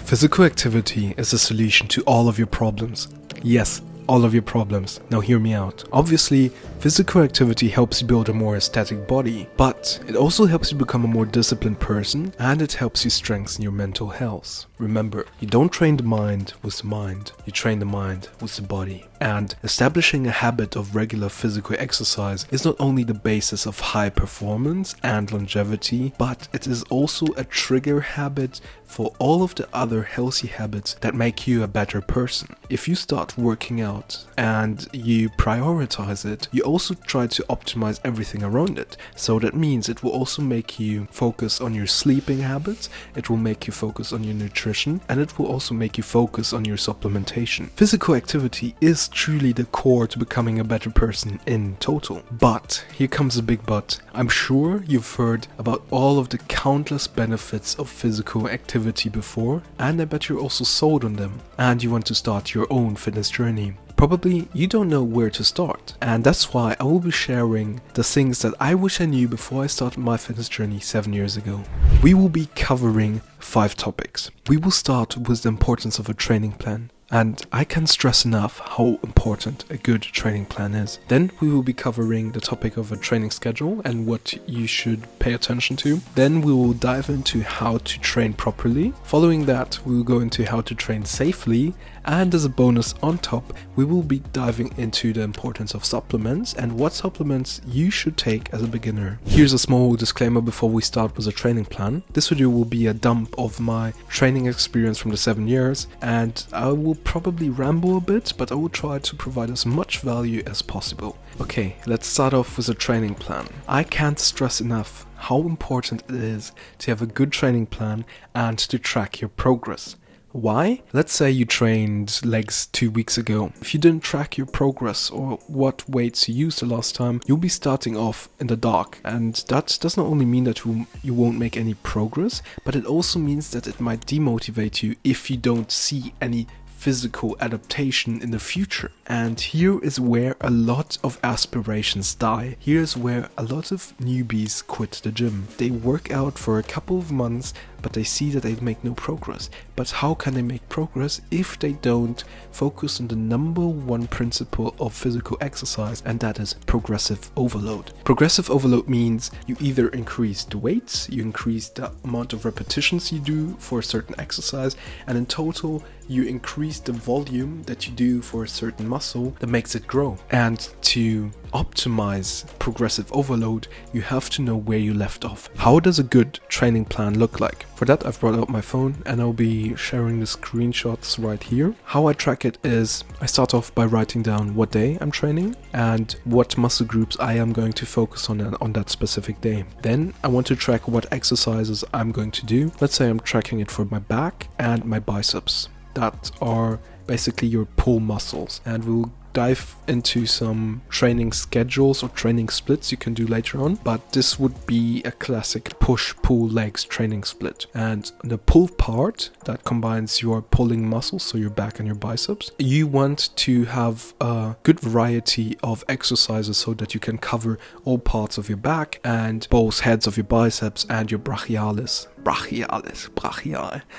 Physical activity is a solution to all of your problems. Yes, all of your problems. Now hear me out. Obviously, physical activity helps you build a more aesthetic body, but it also helps you become a more disciplined person, and it helps you strengthen your mental health. Remember, you don't train the mind with the mind, you train the mind with the body. And establishing a habit of regular physical exercise is not only the basis of high performance and longevity, but it is also a trigger habit for all of the other healthy habits that make you a better person. If you start working out and you prioritize it, you also try to optimize everything around it. So that means it will also make you focus on your sleeping habits, it will make you focus on your nutrition, and it will also make you focus on your supplementation. Physical activity is truly the core to becoming a better person in total. But here comes a big but. I'm sure you've heard about all of the countless benefits of physical activity before, and I bet you're also sold on them, and you want to start your own fitness journey. Probably you don't know where to start, and that's why I will be sharing the things that I wish I knew before I started my fitness journey 7 years ago. We will be covering 5 topics. We will start with the importance of a training plan. And I can't stress enough how important a good training plan is. Then we will be covering the topic of a training schedule and what you should pay attention to. Then we will dive into how to train properly. Following that, we will go into how to train safely. And as a bonus on top, we will be diving into the importance of supplements and what supplements you should take as a beginner. Here's a small disclaimer before we start with a training plan. This video will be a dump of my training experience from the 7 years, and I will probably ramble a bit, but I will try to provide as much value as possible. Okay, let's start off with a training plan. I can't stress enough how important it is to have a good training plan and to track your progress. Why? Let's say you trained legs 2 weeks ago. If you didn't track your progress or what weights you used the last time, you'll be starting off in the dark. And that does not only mean that you won't make any progress, but it also means that it might demotivate you if you don't see any physical adaptation in the future. And here is where a lot of aspirations die. Here's where a lot of newbies quit the gym. They work out for a couple of months, but they see that they make no progress. But how can they make progress if they don't focus on the number one principle of physical exercise, and that is progressive overload. Progressive overload means you either increase the weights, you increase the amount of repetitions you do for a certain exercise, and in total you increase the volume that you do for a certain muscle that makes it grow. And to optimize progressive overload, you have to know where you left off. How does a good training plan look like? For that, I've brought out my phone and I'll be sharing the screenshots right here. How I track it is I start off by writing down what day I'm training and what muscle groups I am going to focus on that specific day. Then I want to track what exercises I'm going to do. Let's say I'm tracking it for my back and my biceps. That are basically your pull muscles, and we'll dive into some training schedules or training splits you can do later on, but this would be a classic push-pull legs training split. And the pull part that combines your pulling muscles, so your back and your biceps, you want to have a good variety of exercises so that you can cover all parts of your back and both heads of your biceps and your brachial.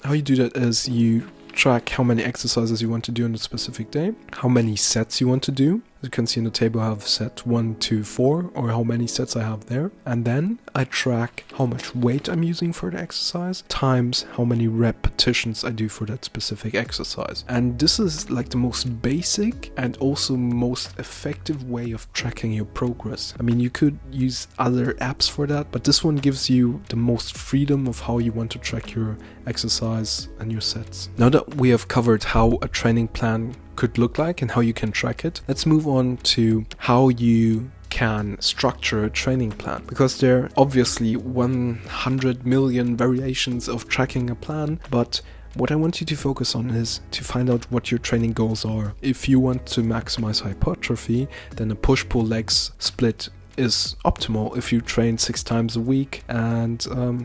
How you do that is you track how many exercises you want to do on a specific day, how many sets you want to do. As you can see in the table, I have set 1, 2, 4, or how many sets I have there. And then I track how much weight I'm using for the exercise times how many repetitions I do for that specific exercise. And this is like the most basic and also most effective way of tracking your progress. I mean, you could use other apps for that, but this one gives you the most freedom of how you want to track your exercise and your sets. Now that we have covered how a training plan could look like and how you can track it, let's move on to how you can structure a training plan, because there are obviously 100 million variations of tracking a plan, but what I want you to focus on is to find out what your training goals are. If you want to maximize hypertrophy, then a push-pull legs split is optimal if you train 6 times a week and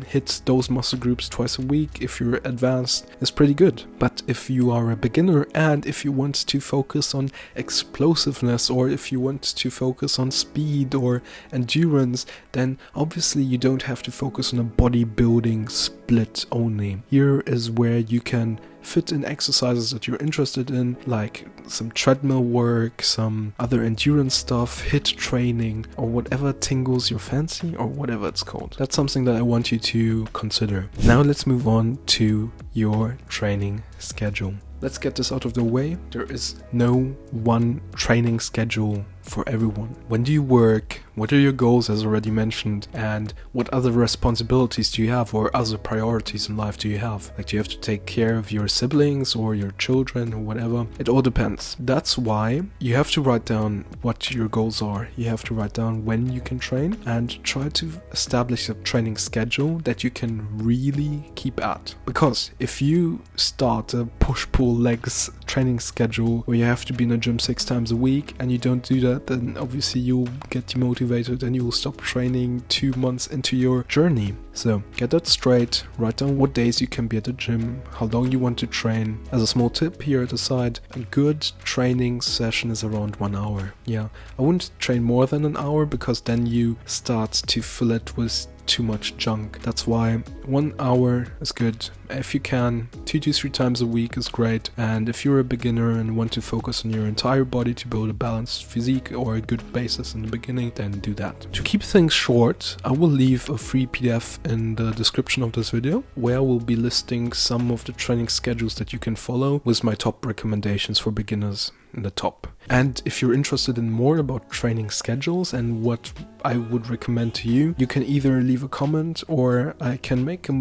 hit those muscle groups twice a week. If you're advanced, it's pretty good. But if you are a beginner and if you want to focus on explosiveness, or if you want to focus on speed or endurance, then obviously you don't have to focus on a bodybuilding split only. Here is where you can fit in exercises that you're interested in, like some treadmill work, some other endurance stuff, HIIT training, or whatever tingles your fancy, or whatever it's called. That's something that I want you to consider. Now let's move on to your training schedule. Let's get this out of the way. There is no one training schedule for everyone. When do you work? What are your goals, as already mentioned? And what other responsibilities do you have, or other priorities in life do you have? Like, do you have to take care of your siblings or your children or whatever? It all depends. That's why you have to write down what your goals are. You have to write down when you can train and try to establish a training schedule that you can really keep at. Because if you start a push-pull legs training schedule where you have to be in the gym 6 times a week and you don't do that, then obviously you'll get demotivated and you will stop training 2 months into your journey. So get that straight, write down what days you can be at the gym, how long you want to train. As a small tip here at the side, a good training session is around 1 hour. Yeah, I wouldn't train more than an hour because then you start to fill it with too much junk. That's why 1 hour is good. If you can, 2 to 3 times a week is great. And if you're a beginner and want to focus on your entire body to build a balanced physique or a good basis in the beginning, then do that. To keep things short, I will leave a free PDF in the description of this video where I will be listing some of the training schedules that you can follow with my top recommendations for beginners in the top. And if you're interested in more about training schedules and what I would recommend to you, you can either leave a comment or I can make a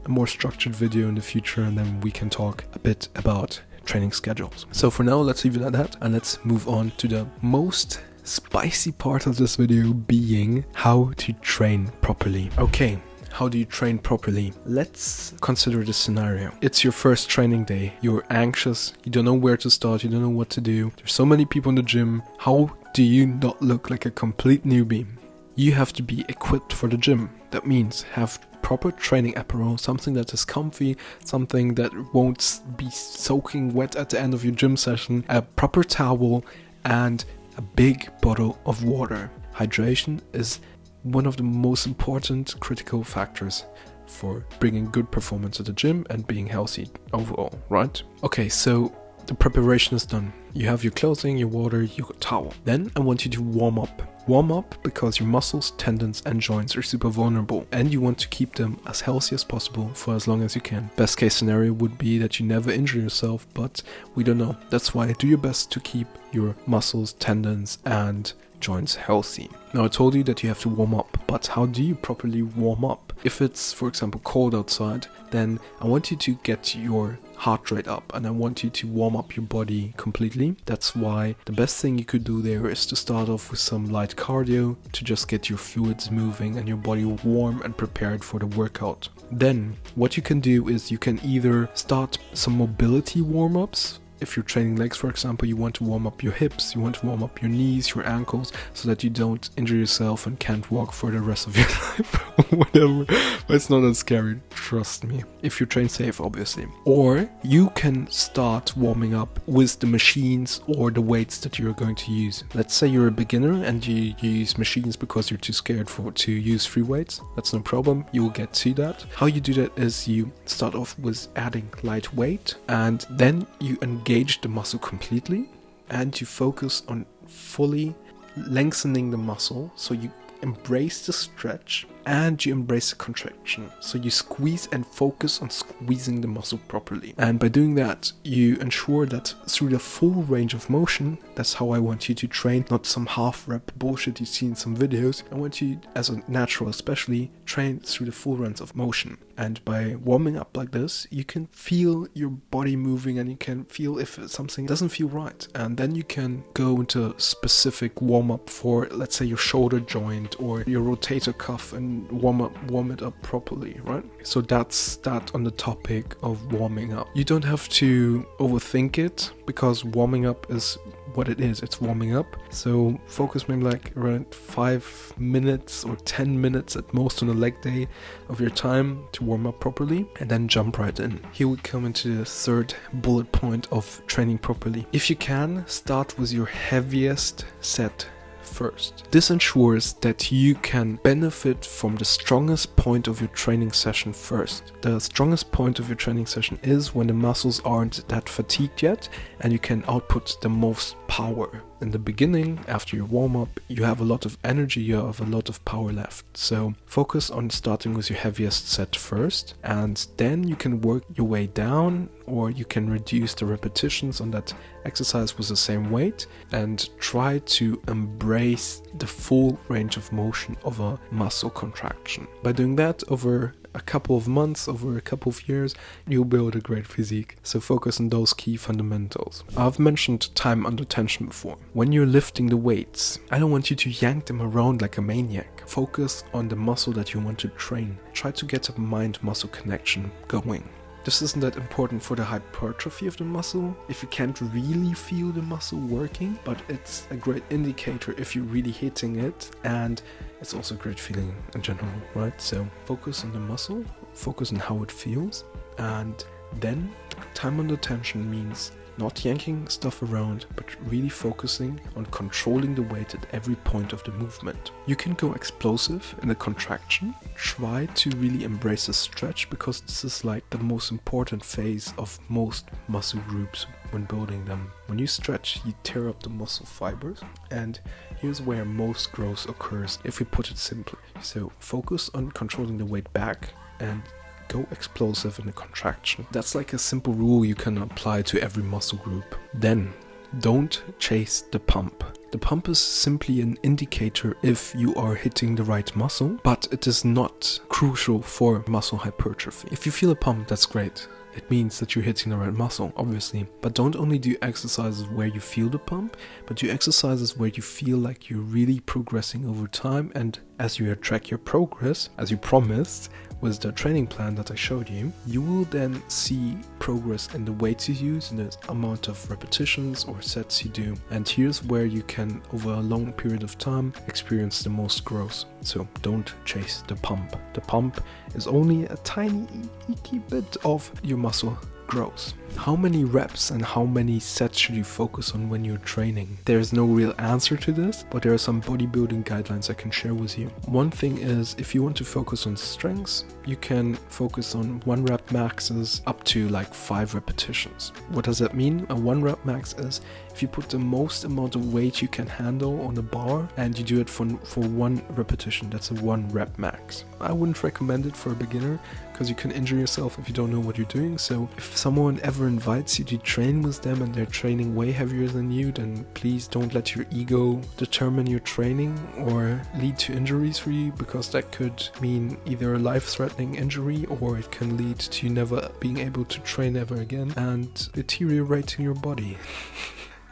more structured video in the future, and then we can talk a bit about training schedules. So for now, let's leave it at that and let's move on to the most spicy part of this video, being how to train properly. Okay. How do you train properly? Let's consider this scenario. It's your first training day. You're anxious. You don't know where to start. You don't know what to do. There's so many people in the gym. How do you not look like a complete newbie? You have to be equipped for the gym. That means have proper training apparel, something that is comfy, something that won't be soaking wet at the end of your gym session, a proper towel, and a big bottle of water. Hydration is one of the most important critical factors for bringing good performance at the gym and being healthy overall, right? Okay, so the preparation is done. You have your clothing, your water, your towel. Then I want you to warm up. Warm up because your muscles, tendons and joints are super vulnerable and you want to keep them as healthy as possible for as long as you can. Best case scenario would be that you never injure yourself, but we don't know. That's why do your best to keep your muscles, tendons and joints healthy. Now I told you that you have to warm up, but how do you properly warm up? If it's, for example, cold outside, then I want you to get your heart rate up and I want you to warm up your body completely. That's why the best thing you could do there is to start off with some light cardio to just get your fluids moving and your body warm and prepared for the workout. Then what you can do is you can either start some mobility warm-ups. If you're training legs, for example, you want to warm up your hips, you want to warm up your knees, your ankles, so that you don't injure yourself and can't walk for the rest of your life or whatever. But it's not that scary, trust me. If you train safe, obviously. Or you can start warming up with the machines or the weights that you're going to use. Let's say you're a beginner and you use machines because you're too scared to use free weights. That's no problem, you will get to that. How you do that is you start off with adding light weight and then you engage the muscle completely and you focus on fully lengthening the muscle, so you embrace the stretch and you embrace the contraction, so you squeeze and focus on squeezing the muscle properly. And by doing that you ensure that through the full range of motion, that's how I want you to train, not some half rep bullshit you see in some videos. I want you, as a natural especially, train through the full range of motion. And by warming up like this, you can feel your body moving and you can feel if something doesn't feel right. And then you can go into specific warm up for, let's say, your shoulder joint or your rotator cuff and warm it up properly, right? So that's that on the topic of warming up. You don't have to overthink it because warming up is what it is. It's warming up. So focus maybe like around 5 minutes or 10 minutes at most on a leg day of your time to warm up properly and then jump right in. Here we come into the third bullet point of training properly. If you can, start with your heaviest set first. This ensures that you can benefit from the strongest point of your training session first. The strongest point of your training session is when the muscles aren't that fatigued yet and you can output the most power. In the beginning, after your warm-up, you have a lot of energy, you have a lot of power left. So focus on starting with your heaviest set first, and then you can work your way down, or you can reduce the repetitions on that exercise with the same weight and try to embrace the full range of motion of a muscle contraction. By doing that over a couple of months, over a couple of years, you'll build a great physique. So focus on those key fundamentals. I've mentioned time under tension before. When you're lifting the weights, I don't want you to yank them around like a maniac. Focus on the muscle that you want to train. Try to get a mind-muscle connection going. This isn't that important for the hypertrophy of the muscle if you can't really feel the muscle working, but it's a great indicator if you're really hitting it, and it's also a great feeling in general, right? So focus on the muscle, focus on how it feels, and then time under tension means not yanking stuff around, but really focusing on controlling the weight at every point of the movement. You can go explosive in the contraction. Try to really embrace a stretch, because this is like the most important phase of most muscle groups when building them. When you stretch, you tear up the muscle fibers, and here's where most growth occurs, if we put it simply. So focus on controlling the weight back and go explosive in the contraction. That's like a simple rule you can apply to every muscle group. Then, don't chase the pump. The pump is simply an indicator if you are hitting the right muscle, but it is not crucial for muscle hypertrophy. If you feel a pump, that's great. It means that you're hitting the right muscle, obviously. But don't only do exercises where you feel the pump, but do exercises where you feel like you're really progressing over time, and as you track your progress, as you promised, with the training plan that I showed you, you will then see progress in the weights you use, in the amount of repetitions or sets you do. And here's where you can, over a long period of time, experience the most growth. So don't chase the pump. The pump is only a tiny, icky bit of your muscle growth. How many reps and how many sets should you focus on when you're training? There's no real answer to this, but there are some bodybuilding guidelines I can share with you. One thing is, if you want to focus on strengths, you can focus on 1 rep maxes up to like 5 repetitions. What does that mean? A 1 rep max is if you put the most amount of weight you can handle on a bar and you do it for 1 repetition. That's a 1 rep max. I wouldn't recommend it for a beginner because you can injure yourself if you don't know what you're doing. So if someone ever invites you to train with them and they're training way heavier than you, then please don't let your ego determine your training or lead to injuries for you, because that could mean either a life-threatening injury or it can lead to you never being able to train ever again and deteriorating your body.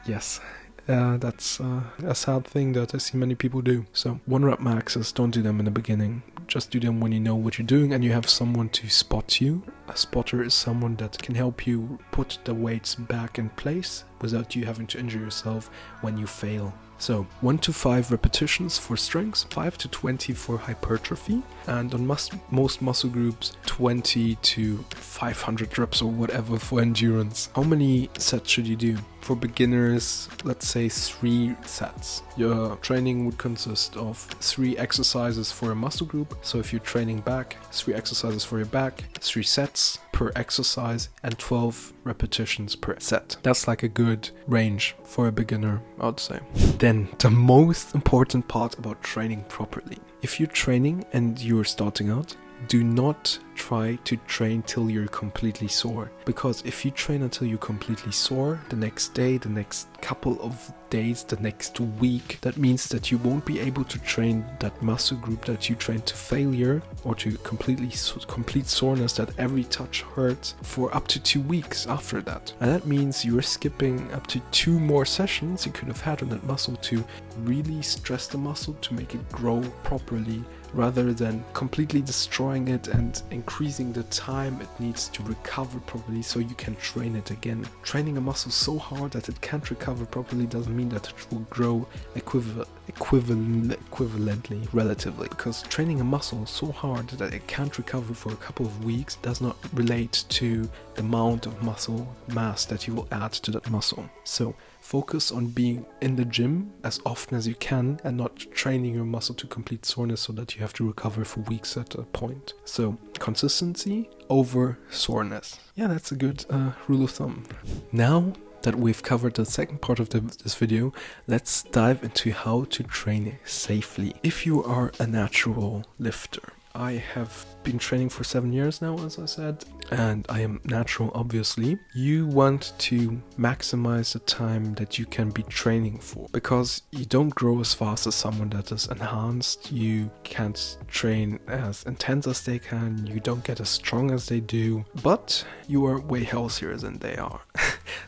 Yes. That's a sad thing that I see many people do. So 1 rep maxes, don't do them in the beginning. Just do them when you know what you're doing and you have someone to spot you. A spotter is someone that can help you put the weights back in place without you having to injure yourself when you fail. So 1 to 5 repetitions for strengths, 5 to 20 for hypertrophy, and on most muscle groups 20 to 500 reps or whatever for endurance. How many sets should you do? For beginners, let's say 3 sets. Your training would consist of 3 exercises for a muscle group. So if you're training back, 3 exercises for your back, 3 sets per exercise, and 12 repetitions per set. That's like a good range for a beginner, I'd say. Then the most important part about training properly. If you're training and you're starting out, do not try to train till you're completely sore, because if you train until you're completely sore, the next day, the next couple of days, the next week, that means that you won't be able to train that muscle group that you trained to failure or to complete soreness, that every touch hurts, for up to 2 weeks after that. And that means you're skipping up to 2 more sessions you could have had on that muscle to really stress the muscle to make it grow properly rather than completely destroying it and increasing the time it needs to recover properly so you can train it again. Training a muscle so hard that it can't recover properly doesn't mean that it will grow equivalently, relatively, because training a muscle so hard that it can't recover for a couple of weeks does not relate to the amount of muscle mass that you will add to that muscle. So focus on being in the gym as often as you can and not training your muscle to complete soreness so that you have to recover for weeks at a point. So consistency over soreness. Yeah, that's a good rule of thumb. Now that we've covered the second part of this video, let's dive into how to train safely. If you are a natural lifter, I have been training for 7 years now, as I said, and I am natural, obviously. You want to maximize the time that you can be training for, because you don't grow as fast as someone that is enhanced. You can't train as intense as they can, you don't get as strong as they do, but you are way healthier than they are.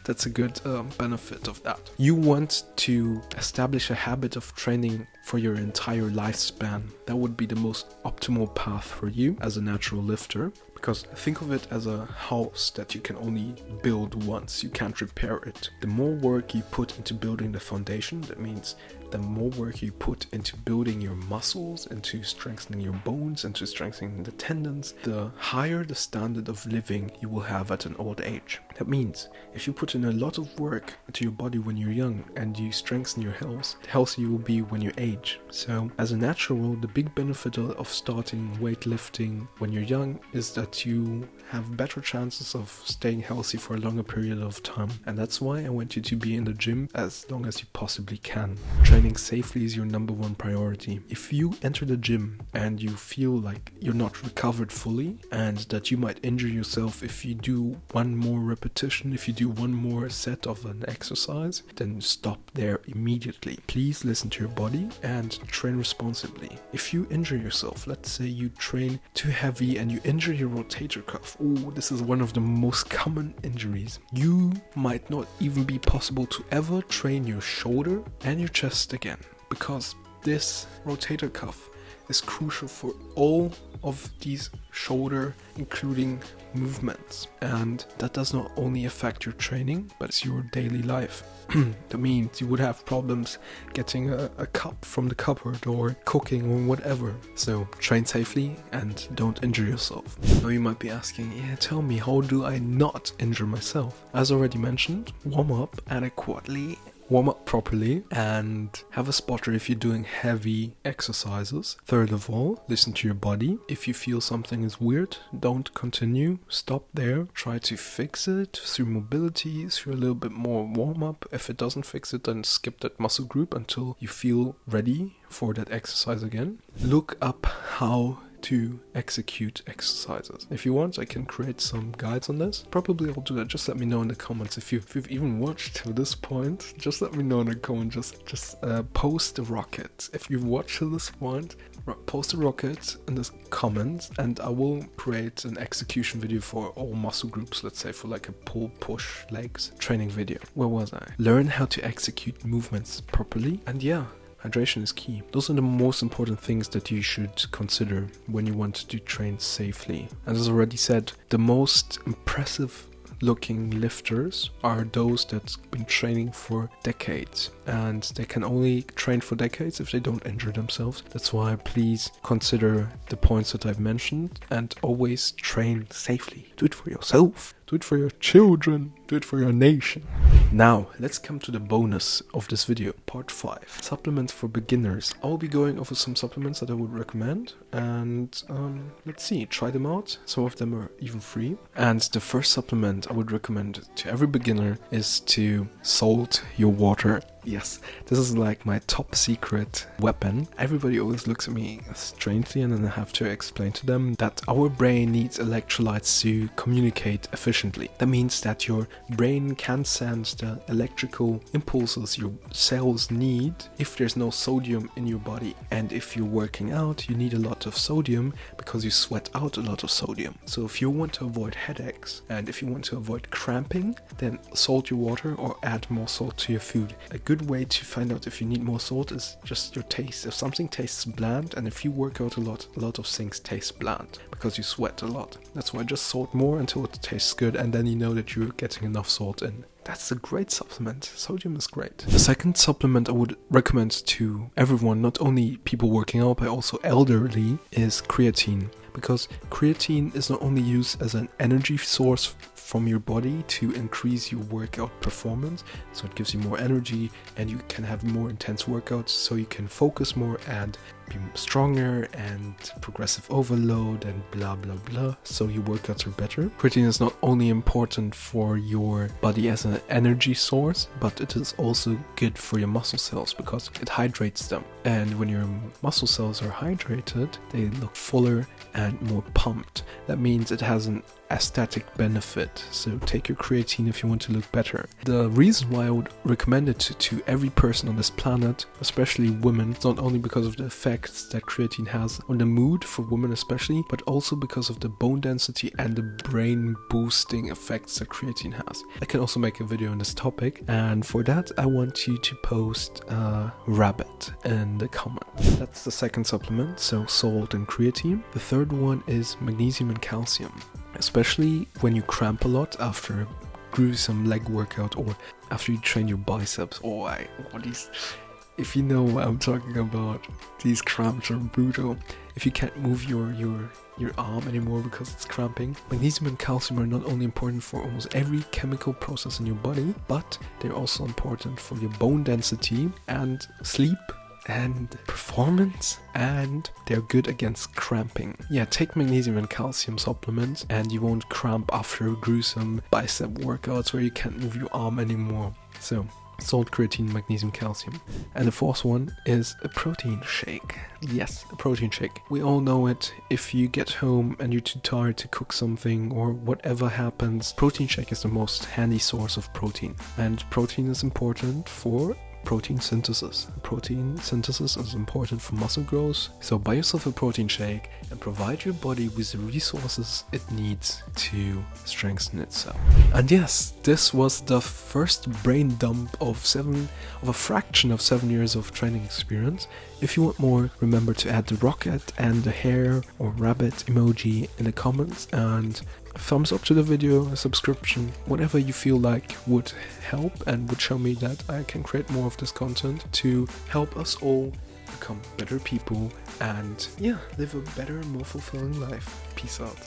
That's a good benefit of that. You want to establish a habit of training for your entire lifespan. That would be the most optimal path for you as a natural lifter, because think of it as a house that you can only build once. You can't repair it. The more work you put into building the foundation, that means the more work you put into building your muscles, into strengthening your bones, into strengthening the tendons, the higher the standard of living you will have at an old age. That means if you put in a lot of work into your body when you're young and you strengthen your health, the healthier you will be when you age. So as a natural, the big benefit of starting weightlifting when you're young is that you have better chances of staying healthy for a longer period of time. And that's why I want you to be in the gym as long as you possibly can. Training safely is your number one priority. If you enter the gym and you feel like you're not recovered fully and that you might injure yourself if you do one more repetition, if you do one more set of an exercise, then stop there immediately. Please listen to your body and train responsibly. If you injure yourself, let's say you train too heavy and you injure your rotator cuff. Oh, this is one of the most common injuries. You might not even be possible to ever train your shoulder and your chest again, because this rotator cuff is crucial for all of these shoulder including movements, and that does not only affect your training but it's your daily life. That means you would have problems getting a cup from the cupboard or cooking or whatever. So train safely and don't injure yourself. Now you might be asking, yeah, tell me, how do I not injure myself? As already mentioned, warm up adequately, warm up properly, and have a spotter if you're doing heavy exercises. Third of all, listen to your body. If you feel something is weird, don't continue. Stop there. Try to fix it through mobility, through a little bit more warm up. If it doesn't fix it, then skip that muscle group until you feel ready for that exercise again. Look up how to execute exercises. If you want, I can create some guides on this. Probably I'll do that. Just let me know in the comments. If you've even watched to this point, just let me know in the comments. Just post a rocket. If you've watched to this point, post a rocket in the comments, and I will create an execution video for all muscle groups. Let's say for like a pull, push, legs training video. Where was I? Learn how to execute movements properly, and yeah, hydration is key. Those are the most important things that you should consider when you want to train safely. As already said, the most impressive looking lifters are those that's been training for decades, and they can only train for decades if they don't injure themselves. That's why please consider the points that I've mentioned and always train safely. Do it for yourself, do it for your children, do it for your nation. Now let's come to the bonus of this video, part 5, supplements for beginners. I'll be going over some supplements that I would recommend, and let's see, try them out. Some of them are even free. And the first supplement I would recommend to every beginner is to salt your water. Yes, this is like my top secret weapon. Everybody always looks at me strangely, and then I have to explain to them that our brain needs electrolytes to communicate efficiently. That means that your brain can sense the electrical impulses your cells need if there's no sodium in your body. And if you're working out, you need a lot of sodium because you sweat out a lot of sodium. So if you want to avoid headaches and if you want to avoid cramping, then salt your water or add more salt to your food. A good good way to find out if you need more salt is just your taste. If something tastes bland, and if you work out a lot of things taste bland because you sweat a lot. That's why just salt more until it tastes good, and then you know that you're getting enough salt in. That's a great supplement. Sodium is great. The second supplement I would recommend to everyone, not only people working out but also elderly, is creatine. Because creatine is not only used as an energy source from your body to increase your workout performance, so it gives you more energy and you can have more intense workouts, so you can focus more and be stronger and progressive overload and blah blah blah, so your workouts are better. Creatine is not only important for your body as an energy source, but it is also good for your muscle cells because it hydrates them, and when your muscle cells are hydrated they look fuller and more pumped. That means it has an aesthetic benefit, so take your creatine if you want to look better. The reason why I would recommend it to every person on this planet, especially women, is not only because of the effects that creatine has on the mood for women especially, but also because of the bone density and the brain boosting effects that creatine has. I can also make a video on this topic, and for that I want you to post a rabbit in the comments. That's the second supplement, so salt and creatine. The third one is magnesium and calcium. Especially when you cramp a lot after a gruesome leg workout or after you train your biceps. If you know what I'm talking about, these cramps are brutal. If you can't move your arm anymore because it's cramping. Magnesium and calcium are not only important for almost every chemical process in your body, but they're also important for your bone density and sleep and performance, and they're good against cramping. Yeah, take magnesium and calcium supplements and you won't cramp after gruesome bicep workouts where you can't move your arm anymore. So salt, creatine, magnesium, calcium. And the fourth one is a protein shake. Yes, a protein shake. We all know it. If you get home and you're too tired to cook something or whatever happens, protein shake is the most handy source of protein. And protein is important for protein synthesis. Protein synthesis is important for muscle growth, so buy yourself a protein shake and provide your body with the resources it needs to strengthen itself. And yes, this was the first brain dump of a fraction of 7 years of training experience. If you want more, remember to add the rocket and the hare or rabbit emoji in the comments, and thumbs up to the video, a subscription, whatever you feel like would help and would show me that I can create more of this content to help us all become better people and live a better and more fulfilling life. Peace out.